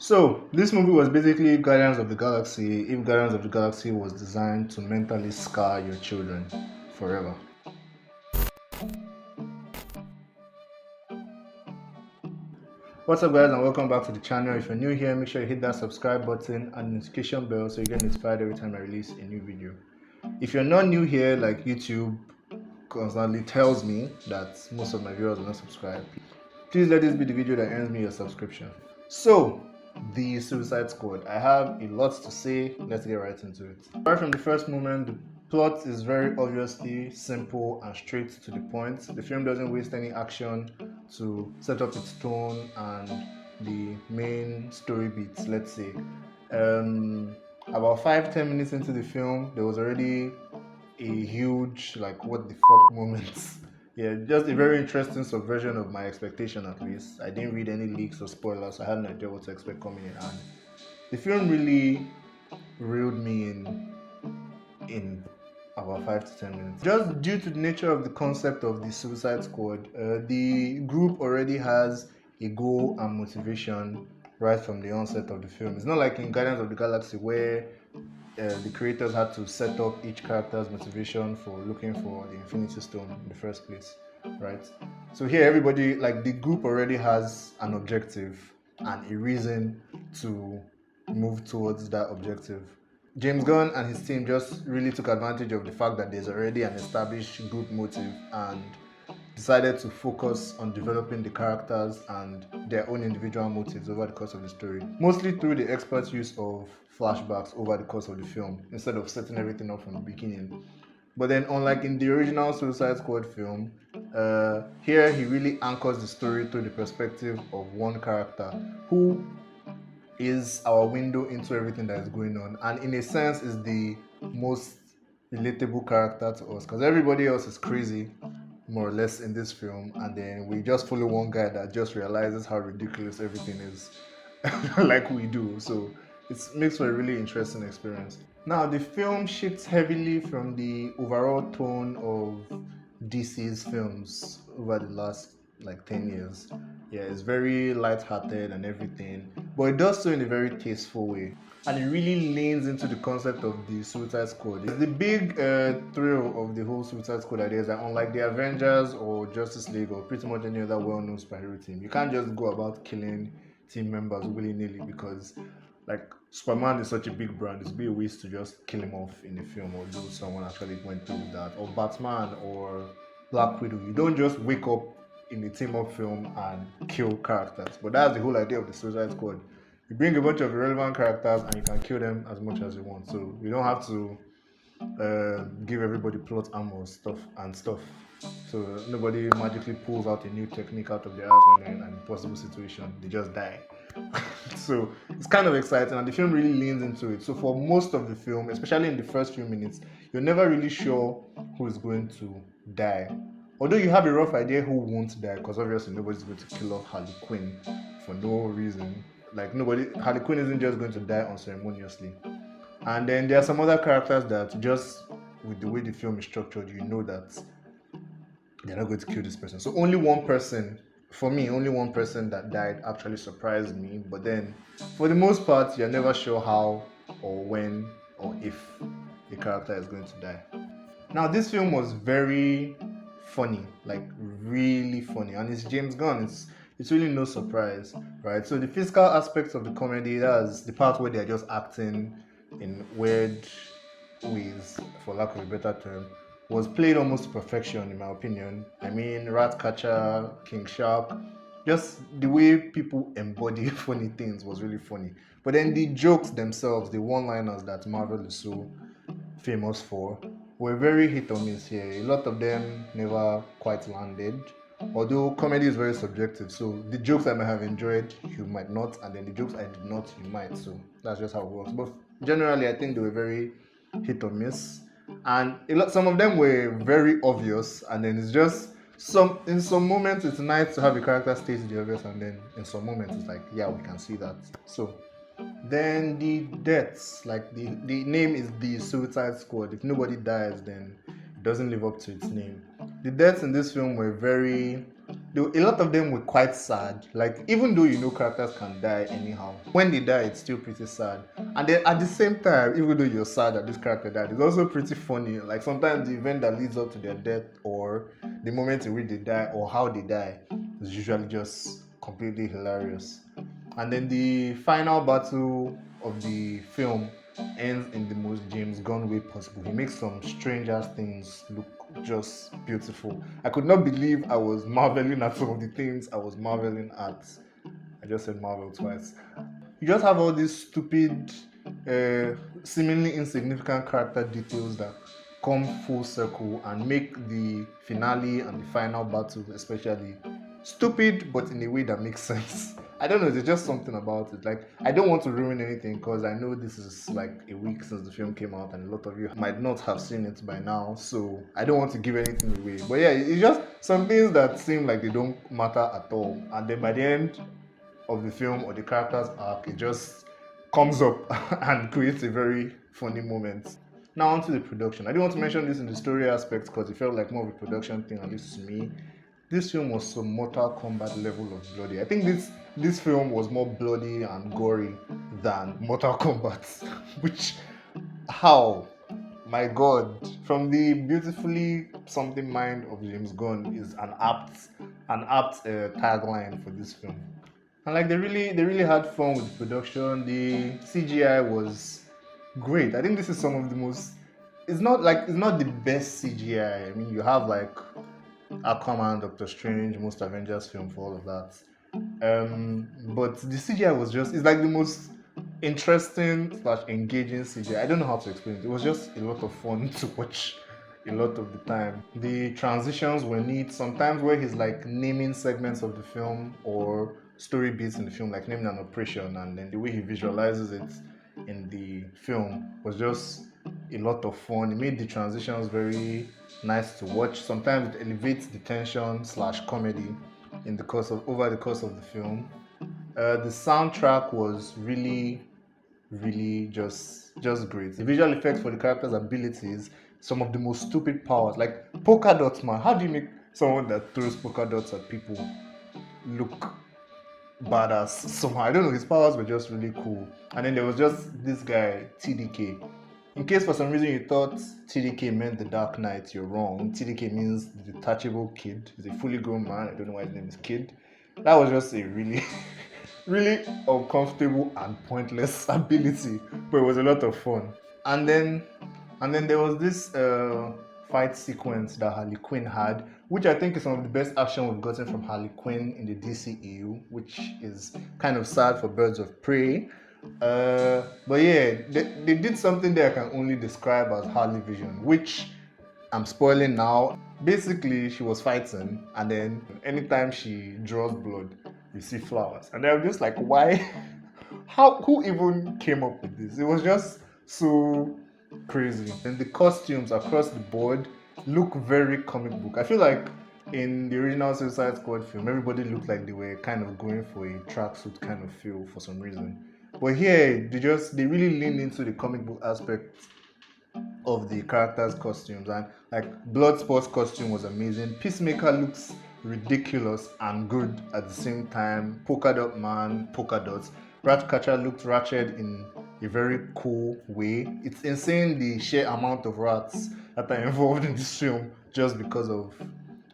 So, this movie was basically Guardians of the Galaxy if Guardians of the Galaxy was designed to mentally scar your children forever. What's up, guys, and welcome back to the channel. If you're new here, make sure you hit that subscribe button and notification bell so you get notified every time I release a new video. If you're not new here, like YouTube constantly tells me that most of my viewers are not subscribed, please let this be the video that earns me your subscription. So, the Suicide Squad. I have a lot to say. Let's get right into it. Right from the first moment, the plot is very obviously simple and straight to the point. The film doesn't waste any action to set up its tone and the main story beats, let's say. About 5-10 minutes into the film, there was already a huge, like, what the fuck moments. Yeah, just a very interesting subversion of my expectation, at least. I didn't read any leaks or spoilers, so I had no idea what to expect coming in. And the film really reeled me in about 5 to 10 minutes. Just due to the nature of the concept of the Suicide Squad, the group already has a goal and motivation right from the onset of the film. It's not like in Guardians of the Galaxy where the creators had to set up each character's motivation for looking for the Infinity Stone in the first place, right? So here everybody, like the group already has an objective and a reason to move towards that objective. James Gunn and his team just really took advantage of the fact that there's already an established group motive and decided to focus on developing the characters and their own individual motives over the course of the story, mostly through the expert use of flashbacks over the course of the film instead of setting everything up from the beginning. But then, unlike in the original Suicide Squad film, here he really anchors the story through the perspective of one character who is our window into everything that is going on, and in a sense is the most relatable character to us because everybody else is crazy more or less in this film, and then we just follow one guy that just realizes how ridiculous everything is like we do. So it makes for a really interesting experience. Now the film shifts heavily from the overall tone of DC's films over the last like 10 years. Yeah, it's very light-hearted and everything, but it does so in a very tasteful way, and it really leans into the concept of the Suicide Squad. The big thrill of the whole Suicide Squad idea is that unlike the Avengers or Justice League or pretty much any other well-known superhero team, you can't just go about killing team members willy-nilly because like Superman is such a big brand. It's be a waste to just kill him off in a film, or do someone actually went through that, or Batman or Black Widow. You don't just wake up in a team-up film and kill characters. But that's the whole idea of the Suicide Squad. You bring a bunch of irrelevant characters and you can kill them as much as you want. So you don't have to give everybody plot armor stuff. So nobody magically pulls out a new technique out of their ass when they're in an impossible situation. They just die. So it's kind of exciting, and the film really leans into it. So for most of the film, especially in the first few minutes, you're never really sure who is going to die. Although you have a rough idea who won't die, because obviously nobody's going to kill off Harley Quinn for no reason. Like Harley Quinn isn't just going to die unceremoniously. And then there are some other characters that just with the way the film is structured, you know that they're not going to kill this person. So only one person that died actually surprised me. But then for the most part, you're never sure how or when or if a character is going to die. Now this film was very funny, like really funny, and it's James Gunn. It's really no surprise, right? So the physical aspects of the comedy, that's the part where they're just acting in weird ways, for lack of a better term, was played almost to perfection in my opinion. I mean, Ratcatcher, King Shark, just the way people embody funny things was really funny. But then the jokes themselves, the one-liners that Marvel is so famous for, were very hit or miss here. A lot of them never quite landed. Although comedy is very subjective, so the jokes I might have enjoyed, you might not, and then the jokes I did not, you might. So that's just how it works. But generally, I think they were very hit or miss, and some of them were very obvious. And then it's just in some moments it's nice to have a character state the obvious, and then in some moments it's like, yeah, we can see that. So then the deaths, like the name is the Suicide Squad. If nobody dies, then it doesn't live up to its name. The deaths in this film were very A lot of them were quite sad. Like, even though you know characters can die anyhow, when they die, it's still pretty sad. And then at the same time, even though you're sad that this character died, it's also pretty funny. Like, sometimes the event that leads up to their death, or the moment in which they die, or how they die, is usually just completely hilarious. And then the final battle of the film ends in the most James Gunn way possible. He makes some strange ass things look just beautiful. I could not believe I was marveling at some of the things I was marveling at. I just said Marvel twice. You just have all these stupid, seemingly insignificant character details that come full circle and make the finale and the final battle, especially, stupid, but in a way that makes sense. I don't know, there's just something about it. Like, I don't want to ruin anything because I know this is like a week since the film came out and a lot of you might not have seen it by now, so I don't want to give anything away. But yeah, it's just some things that seem like they don't matter at all, and then by the end of the film or the character's arc, it just comes up and creates a very funny moment. Now onto the production. I didn't want to mention this in the story aspect because it felt like more of a production thing, at least to me. This film was some Mortal Kombat level of bloody. I think this film was more bloody and gory than Mortal Kombat. Which, how? My God, from the beautifully something mind of James Gunn is an apt tagline for this film. And like they really had fun with the production. The CGI was great. I think this is some of the most. It's not the best CGI. I mean, you have like Aquaman, Doctor Strange, most Avengers film for all of that. But the CGI was just—it's like the most interesting slash engaging CGI. I don't know how to explain it. It was just a lot of fun to watch a lot of the time. The transitions were neat. Sometimes where he's like naming segments of the film or story beats in the film, like naming an operation, and then the way he visualizes it in the film was just a lot of fun. It made the transitions very nice to watch. Sometimes it elevates the tension slash comedy in the course of over the course of the film. The soundtrack was really just great. The visual effects for the characters' abilities, some of the most stupid powers, like polka dots, man. How do you make someone that throws polka dots at people look badass somehow? I don't know. His powers were just really cool. And then there was just this guy TDK. In case for some reason you thought TDK meant the Dark Knight, you're wrong. TDK means the detachable kid. He's a fully grown man. I don't know why his name is Kid. That was just a really, really uncomfortable and pointless ability, but it was a lot of fun. And then, and then there was this fight sequence that Harley Quinn had, which I think is some of the best action we've gotten from Harley Quinn in the DCEU, which is kind of sad for Birds of Prey. But yeah, they did something that I can only describe as Harley Vision, which I'm spoiling now. Basically, she was fighting, and then anytime she draws blood, you see flowers. And I'm just like, why? How? Who even came up with this? It was just so crazy. And the costumes across the board look very comic book. I feel like in the original Suicide Squad film, everybody looked like they were kind of going for a tracksuit kind of feel for some reason. But here, they really leaned into the comic book aspect of the characters' costumes, and like Bloodsport's costume was amazing. Peacemaker looks ridiculous and good at the same time. Polka Dot Man, polka dots. Ratcatcher looked ratchet in a very cool way. It's insane the sheer amount of rats that are involved in this film just because of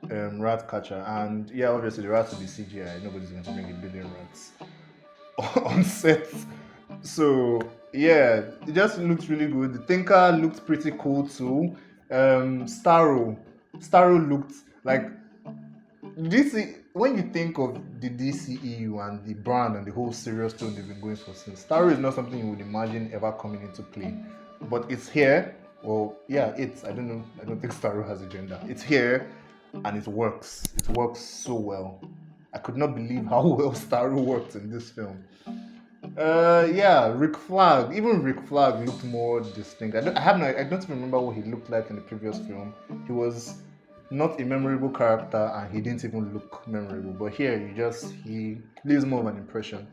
Ratcatcher. And yeah, obviously the rats will be CGI. Nobody's going to bring a billion rats on set. So yeah, it just looks really good. The Tinker looked pretty cool too. Starro looked like DC. When you think of the DCEU and the brand and the whole serious tone they've been going for since, Starro is not something you would imagine ever coming into play, but it's here. Well, yeah, it's. I don't know. I don't think Starro has a gender. It's here, and it works. It works so well. I could not believe how well Starro worked in this film. Yeah, Rick Flag. Even Rick Flag looked more distinct. I don't even remember what he looked like in the previous film. He was not a memorable character, and he didn't even look memorable. But here, he leaves more of an impression.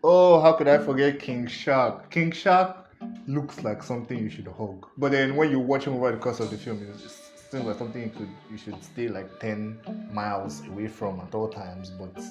Oh, how could I forget King Shark? King Shark looks like something you should hug. But then when you watch him over the course of the film, it's seems like something you should stay like 10 miles away from at all times, but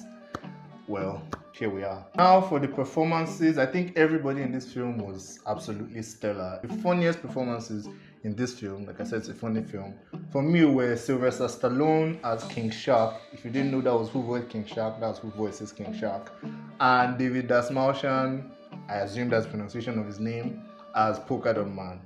well, here we are. Now for the performances, I think everybody in this film was absolutely stellar. The funniest performances in this film, like I said, it's a funny film, for me were Sylvester Stallone as King Shark. If you didn't know that was who voiced King Shark, that's who voices King Shark. And David Dasmalchian, I assume that's the pronunciation of his name, as Polka Dot Man.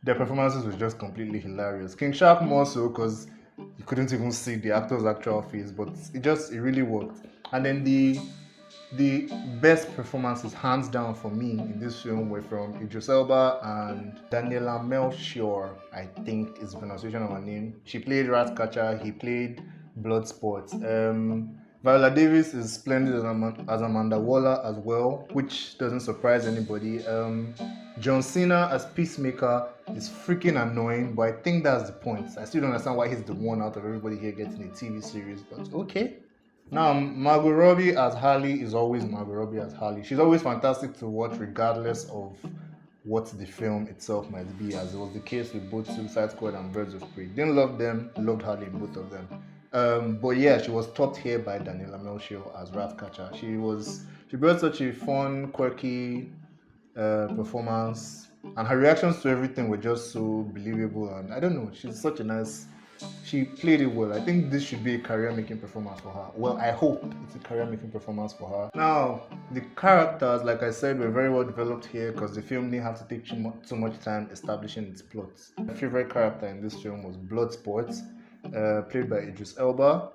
Their performances were just completely hilarious. King Shark more so because you couldn't even see the actor's actual face, but it really worked. And then the best performances, hands down for me in this film, were from Idris Elba and Daniela Melchior, I think is the pronunciation of her name. She played Ratcatcher, he played Bloodsport. Viola Davis is splendid as Amanda Waller as well, which doesn't surprise anybody. John Cena as Peacemaker is freaking annoying, but I think that's the point. I still don't understand why he's the one out of everybody here getting a TV series, but okay. Now, Margot Robbie as Harley is always Margot Robbie as Harley. She's always fantastic to watch regardless of what the film itself might be, as it was the case with both Suicide Squad and Birds of Prey. Didn't love them, loved Harley in both of them. But yeah, she was topped here by Daniela Melchior as Ratcatcher. She brought such a fun, quirky performance, and her reactions to everything were just so believable, and I don't know, she played it well. I think this should be a career-making performance for her. Well, I hope it's a career-making performance for her. Now, the characters, like I said, were very well developed here because the film didn't have to take too much time establishing its plots. My favorite character in this film was Bloodsport, played by Idris Elba.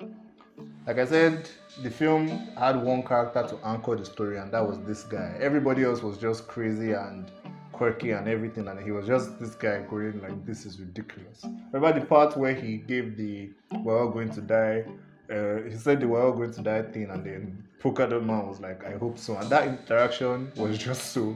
Like I said, the film had one character to anchor the story, and that was this guy. Everybody else was just crazy and quirky and everything, and he was just this guy going like, this is ridiculous. Remember the part where he gave the "we're all going to die," he said the "we're all going to die" thing, and then Polka Dot Man was like, I hope so. And that interaction was just so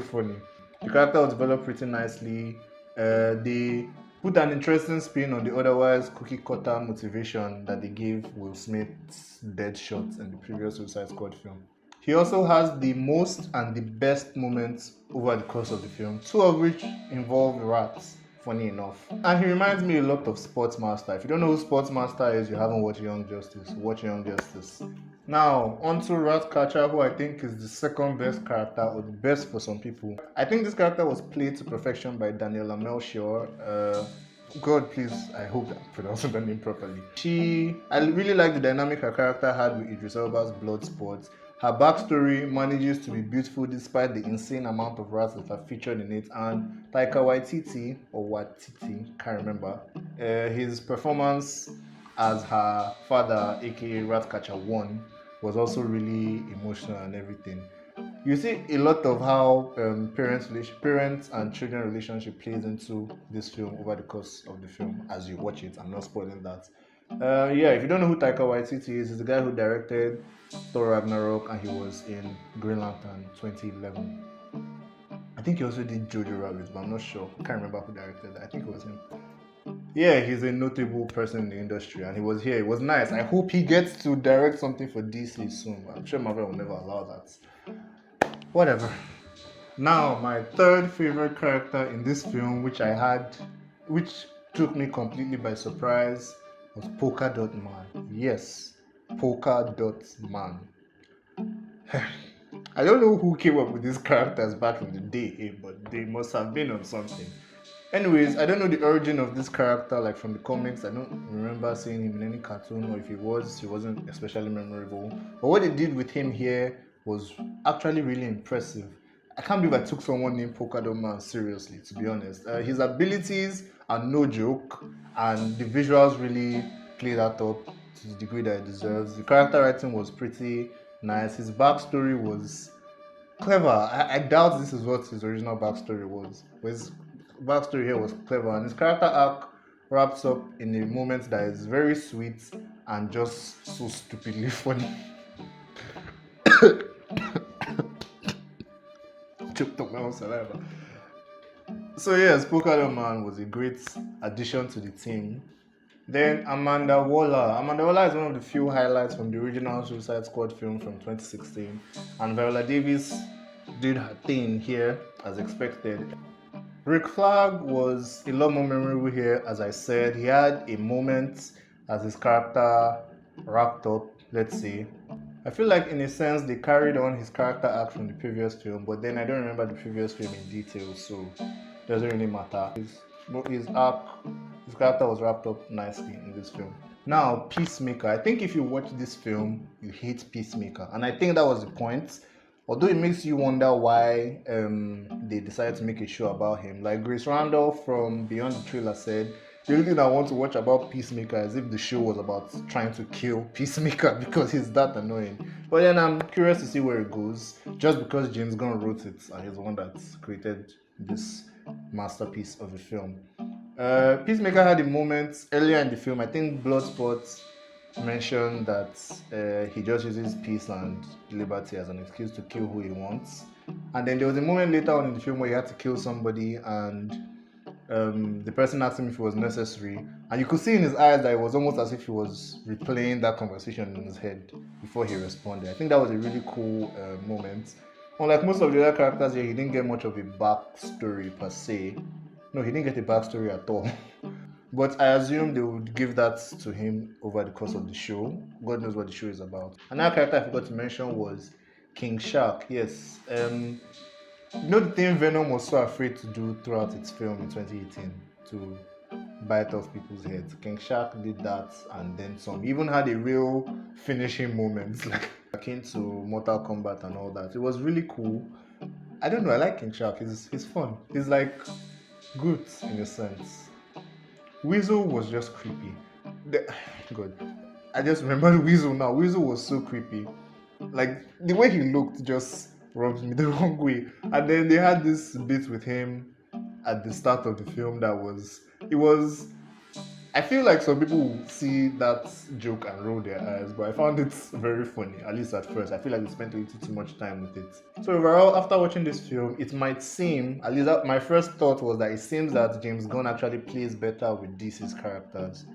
funny. The character was developed pretty nicely. They put an interesting spin on the otherwise cookie cutter motivation that they gave Will Smith's dead shots in the previous Suicide Squad film. He also has the most and the best moments over the course of the film, two of which involve rats, funny enough. And he reminds me a lot of Sportsmaster. If you don't know who Sportsmaster is, you haven't watched Young Justice. Watch Young Justice. Now, onto Ratcatcher, who I think is the second best character, or the best for some people. I think this character was played to perfection by Daniela Melchior. God, please, I hope I'm pronouncing the name properly. I really like the dynamic her character had with Idris Elba's Bloodsport. Her backstory manages to be beautiful despite the insane amount of rats that are featured in it, and Taika Waititi, can't remember, his performance as her father, aka Ratcatcher 1, was also really emotional and everything. You see a lot of how parents and children relationship plays into this film over the course of the film as you watch it. I'm not spoiling that. If you don't know who Taika Waititi is, he's the guy who directed Thor Ragnarok, and he was in Green Lantern 2011. I think he also did Jojo Rabbit, but I'm not sure. I can't remember who directed that. I think it was him. Yeah, he's a notable person in the industry, and he was here. It was nice. I hope he gets to direct something for DC soon. I'm sure Marvel will never allow that. Whatever. Now, my third favorite character in this film, which took me completely by surprise, was Polka Dot Man. Yes, Polka Dot Man. I don't know who came up with these characters back in the day, but they must have been on something. Anyways, I don't know the origin of this character, like from the comics. I don't remember seeing him in any cartoon, or if he wasn't especially memorable. But what they did with him here was actually really impressive. I can't believe I took someone named Polka Dot Man seriously, to be honest. His abilities are no joke, and the visuals really play that up to the degree that it deserves. The character writing was pretty nice. His backstory was clever. I doubt this is what his original backstory was. But his backstory here was clever, and his character arc wraps up in a moment that is very sweet and just so stupidly funny. Choked up my own saliva. So yes, Polka Dot Man was a great addition to the team. Then Amanda Waller. Amanda Waller is one of the few highlights from the original Suicide Squad film from 2016, and Viola Davis did her thing here as expected. Rick Flag was a lot more memorable here. As I said, he had a moment as his character wrapped up, let's say. I feel like in a sense they carried on his character arc from the previous film, but then I don't remember the previous film in detail, so it doesn't really matter. His arc, his character was wrapped up nicely in this film. Now, Peacemaker. I think if you watch this film, you hate Peacemaker, and I think that was the point. Although it makes you wonder why they decided to make a show about him. Like Grace Randolph from Beyond the Trailer said, the only thing I want to watch about Peacemaker is if the show was about trying to kill Peacemaker because he's that annoying. But then I'm curious to see where it goes, just because James Gunn wrote it and he's the one that created this masterpiece of a film. Peacemaker had a moment earlier in the film. I think Bloodsport mentioned that he just uses peace and liberty as an excuse to kill who he wants. And then there was a moment later on in the film where he had to kill somebody, and the person asked him if it was necessary, and you could see in his eyes that it was almost as if he was replaying that conversation in his head before he responded. I think that was a really cool moment. Unlike most of the other characters here, he didn't get much of a backstory per se. No, he didn't get a backstory at all. But I assume they would give that to him over the course of the show. God knows what the show is about. Another character I forgot to mention was King Shark. Yes. You know the thing Venom was so afraid to do throughout its film in 2018? To bite off people's heads. King Shark did that and then some. He even had a real finishing moment, like akin to Mortal Kombat and all that. It was really cool. I don't know, I like King Shark. He's fun. He's like good in a sense. Weasel was just creepy. God, I just remember the Weasel now. Weasel was so creepy. Like the way he looked just rubbed me the wrong way. And then they had this bit with him at the start of the film that was. I feel like some people will see that joke and roll their eyes, but I found it very funny, at least at first. I feel like we spent a little too much time with it. So overall, after watching this film, it might seem, at least my first thought was that it seems that James Gunn actually plays better with DC's characters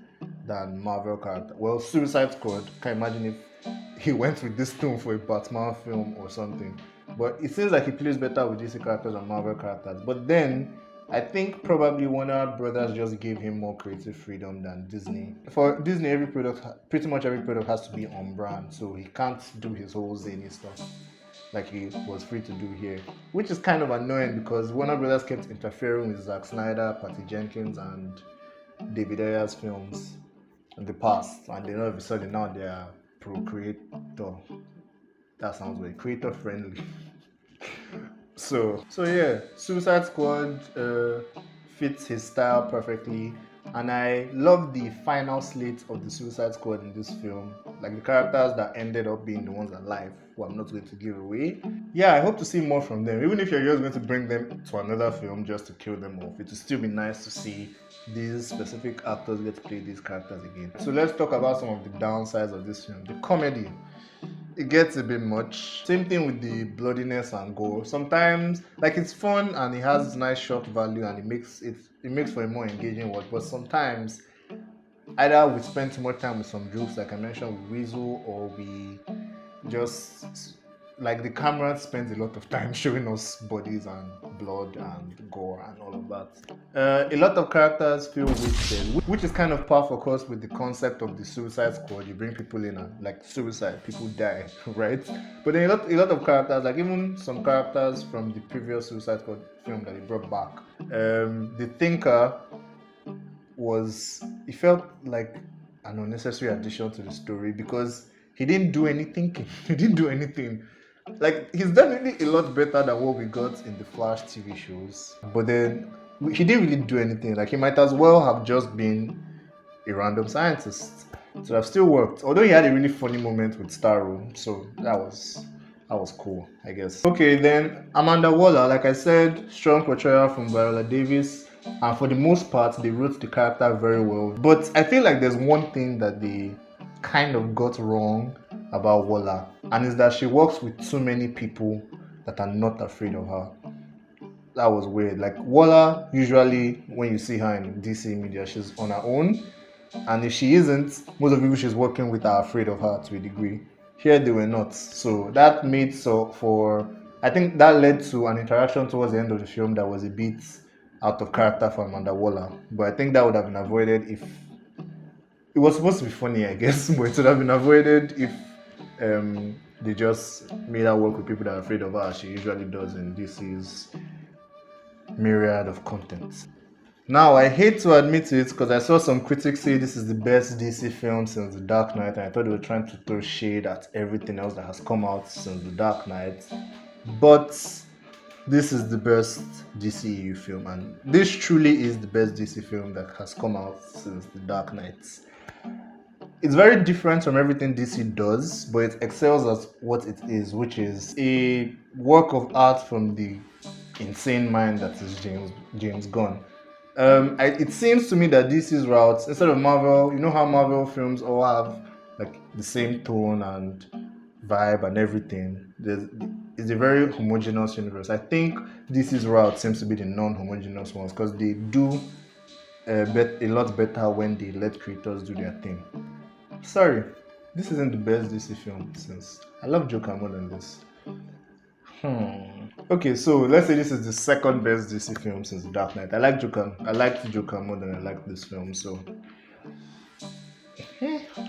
than Marvel characters. Well, Suicide Squad, can imagine if he went with this tone for a Batman film or something. But it seems like he plays better with DC characters than Marvel characters. But then, I think probably Warner Brothers just gave him more creative freedom than Disney. For Disney, pretty much every product has to be on brand, so he can't do his whole zany stuff like he was free to do here, which is kind of annoying because Warner Brothers kept interfering with Zack Snyder, Patty Jenkins, and David Ayer's films in the past, and then all of a sudden now they are pro-creator. That sounds weird. Creator friendly. So yeah, Suicide Squad fits his style perfectly, and I love the final slate of the Suicide Squad in this film. Like the characters that ended up being the ones alive, who I'm not going to give away. Yeah, I hope to see more from them. Even if you're just going to bring them to another film just to kill them off, it will still be nice to see these specific actors get to play these characters again. So let's talk about some of the downsides of this film. The comedy. It gets a bit much. Same thing with the bloodiness and gore. Sometimes, like it's fun and it has nice shock value and it makes for a more engaging watch. But sometimes, either we spend too much time with some jokes, like I mentioned with Weasel, or we just like the camera spends a lot of time showing us bodies and blood and gore and all of that. A lot of characters feel wasted, which is kind of par for course with the concept of the Suicide Squad. You bring people in and like suicide, people die, right? But then a lot of characters, like even some characters from the previous Suicide Squad film that they brought back, the Thinker it felt like an unnecessary addition to the story because he didn't do any thinking. He didn't do anything. Like, he's definitely a lot better than what we got in the Flash TV shows. But then, he didn't really do anything. Like, he might as well have just been a random scientist. So that still worked. Although he had a really funny moment with Starro. So that was cool, I guess. Okay, then, Amanda Waller, like I said, strong portrayal from Viola Davis. And for the most part, they wrote the character very well. But I feel like there's one thing that they kind of got wrong about Waller, and is that she works with too many people that are not afraid of her. That was weird. Like Waller, usually when you see her in DC media, she's on her own, and if she isn't, most of the people she's working with are afraid of her to a degree. Here they were not, so that made I think that led to an interaction towards the end of the film that was a bit out of character for Amanda Waller. But I think that would have been avoided if it was supposed to be funny, I guess, but it would have been avoided if they just made her work with people that are afraid of her, as she usually does in DC's myriad of content. Now, I hate to admit it because I saw some critics say this is the best DC film since The Dark Knight, and I thought they were trying to throw shade at everything else that has come out since The Dark Knight. But this is the best DCEU film, and this truly is the best DC film that has come out since The Dark Knight. It's very different from everything DC does, but it excels at what it is, which is a work of art from the insane mind that is James Gunn. It seems to me that DC's routes, instead of Marvel, you know how Marvel films all have like the same tone and vibe and everything. It's a very homogeneous universe. I think DC's route seems to be the non-homogeneous ones because they do a lot better when they let creators do their thing. Sorry, this isn't the best DC film since I love Joker more than this. Okay, so let's say this is the second best DC film since The Dark Knight. I liked Joker more than I liked this film. So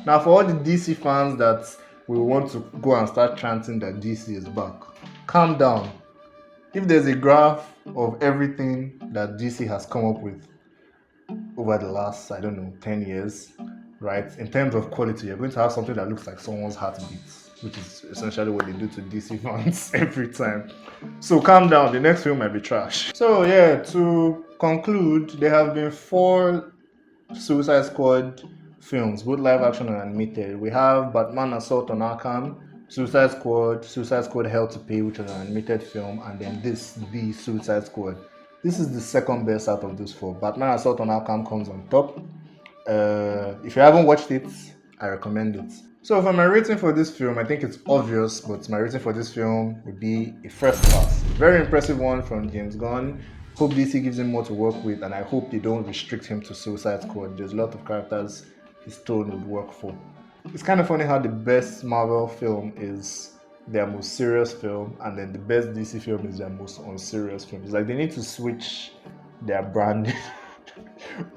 now for all the DC fans that will want to go and start chanting that DC is back, calm down. If there's a graph of everything that DC has come up with over the last, 10 years, right, in terms of quality, you're going to have something that looks like someone's heartbeat, which is essentially what they do to DC fans every time. So calm down, the next film might be trash. So yeah, to conclude, there have been 4 Suicide Squad films, both live action and animated. We have Batman Assault on Arkham, Suicide Squad Hell to Pay, which is an animated film, and then The Suicide Squad. This is the second best out of those 4. Batman Assault on Arkham comes on top. If you haven't watched it, I recommend it. So for my rating for this film, I think it's obvious, but my rating for this film would be a first class. Very impressive one from James Gunn. Hope DC gives him more to work with, and I hope they don't restrict him to Suicide Squad. There's a lot of characters his tone would work for. It's kind of funny how the best Marvel film is their most serious film, and then the best DC film is their most unserious film. It's like they need to switch their brand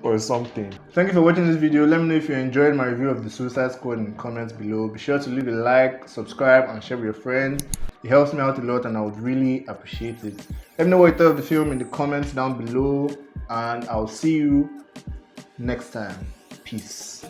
or something. Thank you for watching this video. Let me know if you enjoyed my review of the Suicide Squad in the comments below. Be sure to leave a like, subscribe, and share with your friends. It helps me out a lot and I would really appreciate it. Let me know what you thought of the film in the comments down below, and I'll see you next time. Peace.